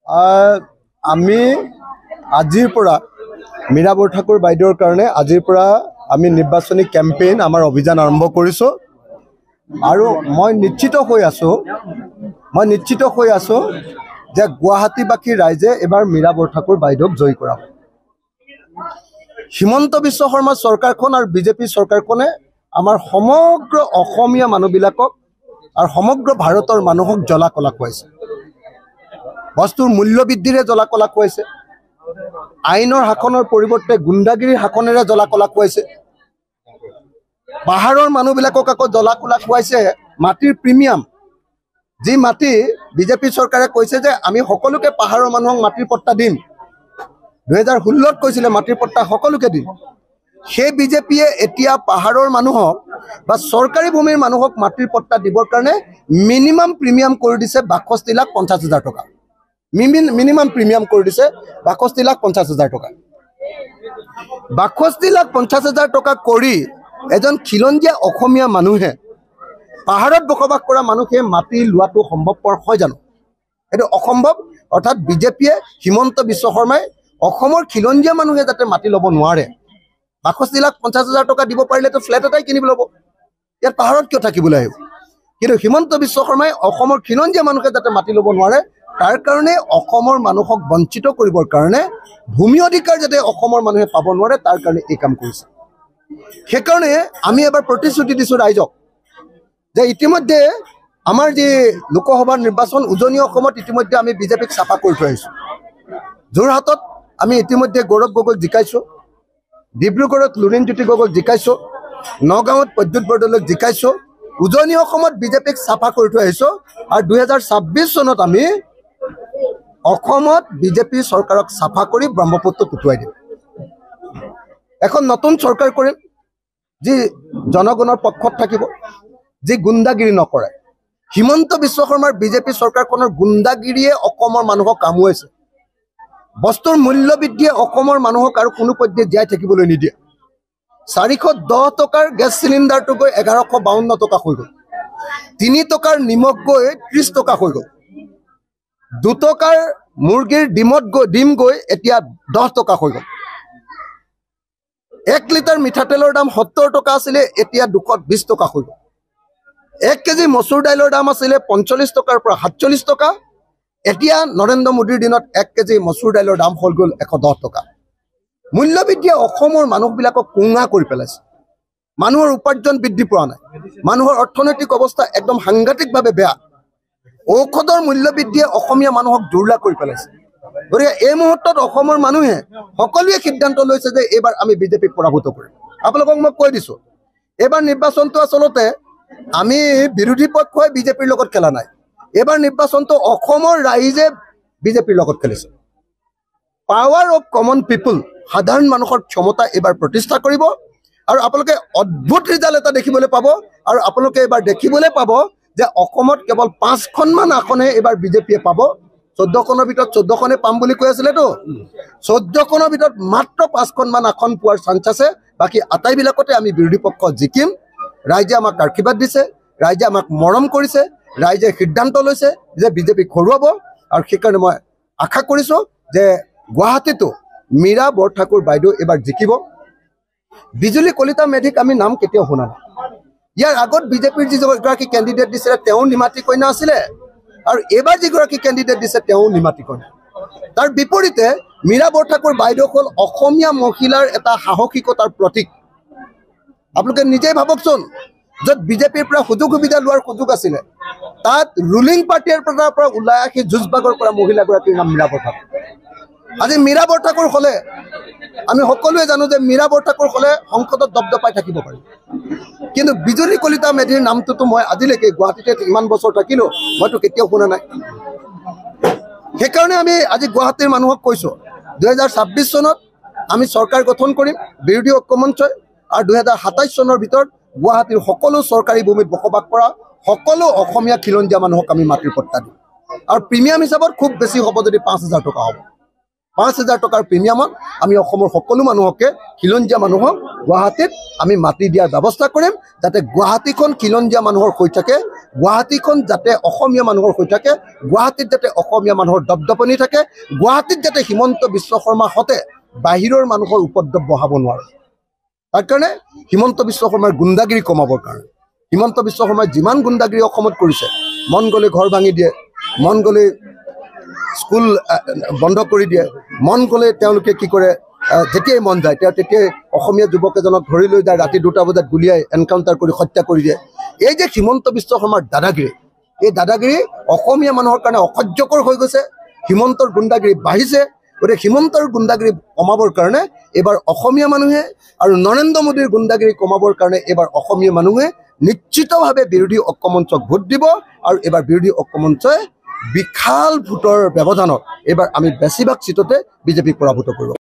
আমি আজিৰ পৰা মীৰা বৰঠাকুৰ বাইদেউৰ কাৰণে আজিৰ পৰা আমি নিৰ্বাচনী কেম্পেইন আমাৰ অভিযান আৰম্ভ কৰিছোঁ আৰু মই নিশ্চিত হৈ আছোঁ যে গুৱাহাটীবাসী ৰাইজে এবাৰ মীৰা বৰঠাকুৰ বাইদেউক জয়ী কৰাব। হিমন্ত বিশ্ব শৰ্মা চৰকাৰখন আৰু বিজেপি চৰকাৰখনে আমাৰ সমগ্ৰ অসমীয়া মানুহবিলাকক আৰু সমগ্ৰ ভাৰতৰ মানুহক জ্বলা কলা খুৱাইছে। বস্তুৰ মূল্য বৃদ্ধিৰে জ্বলা কলা খুৱাইছে, আইনৰ শাসনৰ পৰিৱৰ্তে গুণ্ডাগিৰিৰ শাসনেৰে জ্বলা কলা খুৱাইছে, পাহাৰৰ মানুহবিলাকক আকৌ জ্বলা কলা খুৱাইছে মাটিৰ প্ৰিমিয়াম। যি মাটি বিজেপি চৰকাৰে কৈছে যে আমি সকলোকে পাহাৰৰ মানুহক মাটিৰ পট্টা দিম, 2016ত কৈছিলে মাটিৰ পট্টা সকলোকে দিম। সেই বিজেপিয়ে এতিয়া পাহাৰৰ মানুহক বা চৰকাৰী ভূমিৰ মানুহক মাটিৰ পট্টা দিবৰ কাৰণে মিনিমাম প্ৰিমিয়াম কৰি দিছে 62,50,000 টকা। মিনিমাম প্ৰিমিয়াম কৰি দিছে 62,50,000 টকা। 62,50,000 টকা কৰি এজন খিলঞ্জীয়া অসমীয়া মানুহে পাহাৰত বসবাস কৰা মানুহে মাটি লোৱাটো সম্ভৱপৰ হয় জানো? এইটো অসম্ভৱ। অৰ্থাৎ বিজেপিয়ে হিমন্ত বিশ্ব শৰ্মাই অসমৰ খিলঞ্জীয়া মানুহে যাতে মাটি ল'ব নোৱাৰে, 62,50,000 টকা দিব পাৰিলেতো ফ্লেট এটাই কিনিব ল'ব, ইয়াত পাহাৰত কিয় থাকিবলৈ আহিব? কিন্তু হিমন্ত বিশ্ব শৰ্মাই অসমৰ খিলঞ্জীয়া মানুহে যাতে মাটি ল'ব নোৱাৰে তাৰ কাৰণে অসমৰ মানুহক বঞ্চিত কৰিবৰ কাৰণে, ভূমি অধিকাৰ যাতে অসমৰ মানুহে পাব নোৱাৰে তাৰ কাৰণে এই কাম কৰিছে। সেইকাৰণে আমি এবাৰ প্ৰতিশ্ৰুতি দিছোঁ ৰাইজক যে ইতিমধ্যে আমাৰ যি লোকসভাৰ নিৰ্বাচন উজনি অসমত ইতিমধ্যে আমি বিজেপিক চাফা কৰি থৈ আহিছোঁ। যোৰহাটত আমি ইতিমধ্যে গৌৰৱ গগৈক জিকাইছোঁ, ডিব্ৰুগড়ত লুৰিণজ্যোতি গগৈক জিকাইছোঁ, নগাঁৱত প্ৰদ্যুৎ বৰদলৈক জিকাইছোঁ। উজনি অসমত বিজেপিক চাফা কৰি থৈ আহিছোঁ আৰু 2026 চনত আমি অসমত বিজেপি চৰকাৰক চাফা কৰি ব্ৰহ্মপুত্ৰত উটুৱাই দিম। এখন নতুন চৰকাৰ কৰিম যি জনগণৰ পক্ষত থাকিব, যি গুণ্ডাগিৰি নকৰে। হিমন্ত বিশ্ব শৰ্মাৰ বিজেপি চৰকাৰখনৰ গুণ্ডাগিৰিয়ে অসমৰ মানুহক কামুৱাইছে। বস্তুৰ মূল্য বৃদ্ধিয়ে অসমৰ মানুহক আৰু কোনো পধ্যে জীয়াই থাকিবলৈ নিদিয়ে। 410 টকাৰ গেছ চিলিণ্ডাৰটো গৈ 1152 টকা হৈ গ'ল, 3 টকাৰ নিমখ গৈ 30 টকা হৈ গ'ল, 2 টকাৰ মুৰ্গীৰ ডিম গৈ এতিয়া 10 টকা হৈ গ'ল। 1 লিটাৰ মিঠাতেলৰ দাম 70 টকা আছিলে, এতিয়া 220 টকা হৈ গ'ল। 1 কেজি মচুৰ দাইলৰ দাম আছিলে 45 টকাৰ পৰা 47 টকা, এতিয়া নৰেন্দ্ৰ মোদীৰ দিনত 1 কেজি মচুৰ দাইলৰ দাম হৈ গ'ল 110 টকা। মূল্য বৃদ্ধিয়ে অসমৰ মানুহবিলাকক কোঙা কৰি পেলাইছে। মানুহৰ উপাৰ্জন বৃদ্ধি পোৱা নাই, মানুহৰ অৰ্থনৈতিক অৱস্থা একদম সাংঘাতিকভাৱে বেয়া। ঔষধৰ মূল্য বৃদ্ধিয়ে অসমীয়া মানুহক দুৰ্লা কৰি পেলাইছে। গতিকে এই মুহূৰ্তত অসমৰ মানুহে সকলোৱে সিদ্ধান্ত লৈছে যে এইবাৰ আমি বিজেপিক পৰাভূত কৰিম। আপোনালোকক মই কৈ দিছোঁ, এইবাৰ নিৰ্বাচনটো আচলতে আমি বিৰোধী পক্ষই বিজেপিৰ লগত খেলা নাই, এইবাৰ নিৰ্বাচনটো অসমৰ ৰাইজে বিজেপিৰ লগত খেলিছে। পাৱাৰ অফ কমন পিপুল, সাধাৰণ মানুহৰ ক্ষমতা এইবাৰ প্ৰতিষ্ঠা কৰিব আৰু আপোনালোকে অদ্ভুত ৰিজাল্ট এটা দেখিবলৈ পাব। আৰু আপোনালোকে এইবাৰ দেখিবলৈ পাব যে অসমত কেৱল 5খনমান আসনহে এইবাৰ বিজেপিয়ে পাব। 14খনৰ ভিতৰত 14খনে পাম বুলি কৈ আছিলেতো, 14খনৰ ভিতৰত মাত্ৰ 5খনমান আসন পোৱাৰ চান্স আছে। বাকী আটাইবিলাকতে আমি বিৰোধী পক্ষ জিকিম। ৰাইজে আমাক আশীৰ্বাদ দিছে, ৰাইজে আমাক মৰম কৰিছে, ৰাইজে সিদ্ধান্ত লৈছে যে বিজেপিক হৰুৱাব। আৰু সেইকাৰণে মই আশা কৰিছোঁ যে গুৱাহাটীতো মীৰা বৰঠাকুৰ বাইদেউ এইবাৰ জিকিব। বিজুলী কলিতা মেধিক আমি নাম কেতিয়াও শুনা নাই। ইয়াৰ আগত বিজেপিৰ যিগৰাকী কেণ্ডিডেট দিছিলে তেওঁ নিমাতী কন্যা আছিলে, আৰু এইবাৰ যিগৰাকী কেণ্ডিডেট দিছে তেওঁ নিমাতী কন্যা। তাৰ বিপৰীতে মীৰা বৰঠাকুৰ বাইদেউ হ'ল অসমীয়া মহিলাৰ এটা সাহসিকতাৰ প্ৰতীক। আপোনালোকে নিজেই ভাবকচোন, য'ত বিজেপিৰ পৰা সুযোগ সুবিধা লোৱাৰ সুযোগ আছিলে তাত ৰুলিং পাৰ্টিৰ পৰা ওলাই আহি যুঁজবাগৰ পৰা মহিলাগৰাকীৰ নাম মীৰা বৰঠাকুৰ। আজি মীৰা বৰঠাকুৰ হ'লে আমি সকলোৱে জানো যে মীৰা বৰঠাকুৰ হ'লে সংসদত দপদপাই থাকিব পাৰি, কিন্তু বিজুলী কলিতা মেধিৰ নামটোতো মই আজিলৈকে গুৱাহাটীতে ইমান বছৰ থাকিলোঁ মইতো কেতিয়াও শুনা নাই। সেইকাৰণে আমি আজি গুৱাহাটীৰ মানুহক কৈছোঁ 2026 চনত আমি চৰকাৰ গঠন কৰিম, বিৰোধী ঐক্যমঞ্চই, আৰু 2027 চনৰ ভিতৰত গুৱাহাটীৰ সকলো চৰকাৰী ভূমিত বসবাস কৰা সকলো অসমীয়া খিলঞ্জীয়া মানুহক আমি মাটিৰ পট্টা দিম। আৰু প্ৰিমিয়াম হিচাপত খুব বেছি হ'ব যদি 5,000 টকা হ'ব। 5,000 টকাৰ প্ৰিমিয়ামত আমি অসমৰ সকলো মানুহকে খিলঞ্জীয়া মানুহক গুৱাহাটীত আমি মাটি দিয়াৰ ব্যৱস্থা কৰিম যাতে গুৱাহাটীখন খিলঞ্জীয়া মানুহৰ হৈ থাকে গুৱাহাটীখন যাতে অসমীয়া মানুহৰ হৈ থাকে গুৱাহাটীত যাতে অসমীয়া মানুহৰ দপদপনি থাকে গুৱাহাটীত যাতে হিমন্ত বিশ্ব শৰ্মা হতে বাহিৰৰ মানুহৰ উপদ্ৰৱ বহাব নোৱাৰে তাৰ কাৰণে হিমন্ত বিশ্ব শৰ্মাৰ গুণ্ডাগিৰি কমাবৰ কাৰণে হিমন্ত বিশ্ব শৰ্মাই যিমান গুণ্ডাগিৰি অসমত কৰিছে মন গ'লে ঘৰ ভাঙি দিয়ে মন গ'লে স্কুল বন্ধ কৰি দিয়ে মন গ'লে তেওঁলোকে কি কৰে যেতিয়াই মন যায় তেতিয়াই অসমীয়া যুৱক এজনক ধৰি লৈ যায় ৰাতি 2টা বজাত গুলিয়াই এনকাউণ্টাৰ কৰি হত্যা কৰি দিয়ে এই যে হিমন্ত বিশ্ব শৰ্মাৰ দাদাগিৰি এই দাদাগিৰি অসমীয়া মানুহৰ কাৰণে অসহ্যকৰ হৈ গৈছে হিমন্তৰ গুণ্ডাগিৰি বাঢ়িছে গতিকে হিমন্তৰ গুণ্ডাগিৰি কমাবৰ কাৰণে এবাৰ অসমীয়া মানুহে আৰু নৰেন্দ্ৰ মোদীৰ গুণ্ডাগিৰি কমাবৰ কাৰণে এবাৰ অসমীয়া মানুহে নিশ্চিতভাৱে বিৰোধী ঐক্যমঞ্চক ভোট দিব আৰু এবাৰ বিৰোধী ঐক্যমঞ্চই বিশাল ভোটৰ ব্যৱধানত এবাৰ আমি বেছিভাগ চিটতে বিজেপিক পৰাভূত কৰিব